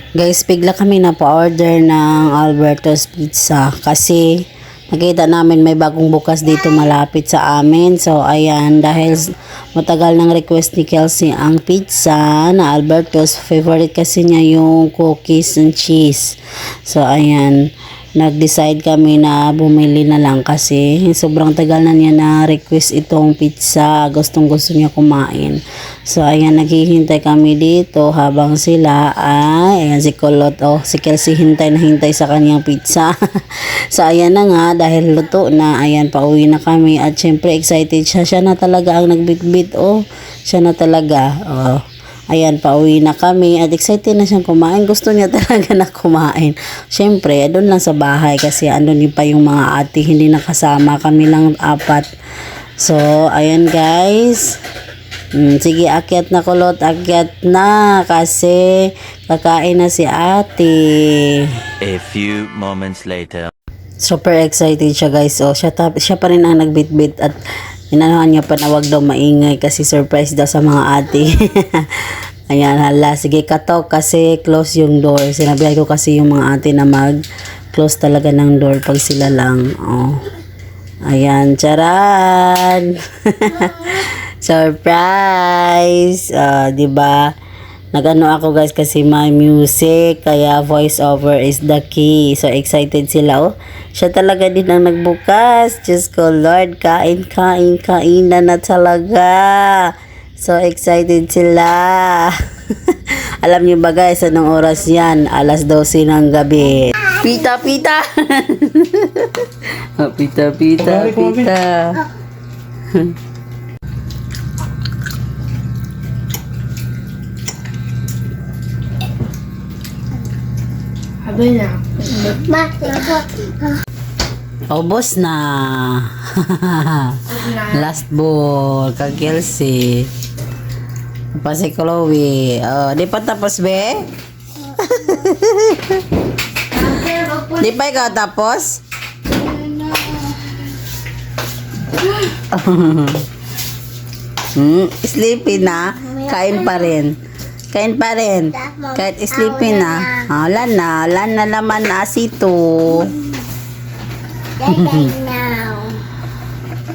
Guys, bigla kami na pa-order ng Alberto's Pizza kasi nakita namin may bagong bukas dito malapit sa amin. So, ayan, dahil matagal ng request ni Kelsey ang pizza na Alberto's, favorite kasi niya yung cookies and cheese. So, ayan, nag-decide kami na bumili na lang kasi sobrang tagal na niya na request itong pizza. Gustong gusto niya kumain. So, ayan, naghihintay kami dito habang sila ay, ayan, si Kulot, si Kelsey hintay na hintay sa kanyang pizza. So, ayan na nga, dahil luto na, ayan, pauwi na kami at syempre excited siya. Siya na talaga ang nagbitbit, siya na talaga, Ayan, pauwi na kami at excited na siyang kumain. Gusto niya talaga na kumain. Siyempre, doon lang sa bahay kasi andun pa yung mga ate, hindi nakasama. Kami lang 4. So, ayan guys. Sige, akyat na Kulot, akyat na kasi kakain na si ate. A few moments later. Super excited siya guys. Siya pa rin ang nagbitbit at inanuhan niya pa na wag daw maingay kasi surprise daw sa mga ate. Ayan, hala, sige katok kasi close yung door. Sinabihan ko kasi yung mga ate na mag-close talaga ng door pag sila lang. Ayan, charan! Surprise! Diba? Nagano ako guys kasi may music, kaya voice over is the key. So excited sila. Siya talaga din ang nagbukas. Diyos ko Lord, kain na talaga. So excited sila. Alam niyo ba guys, anong oras yan? 12 ng gabi. Pita. Pita. Ubos na. Last ball kag Kelsey. Pa si Chloe. Di pa tapos be? Di pa ikaw tapos? Sleepy na. Kain pa rin. Kahit sleepy na. Wala na naman asito.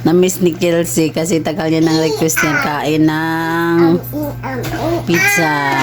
Na-miss ni Kelsey kasi tagal niya ng request niya kain ng pizza.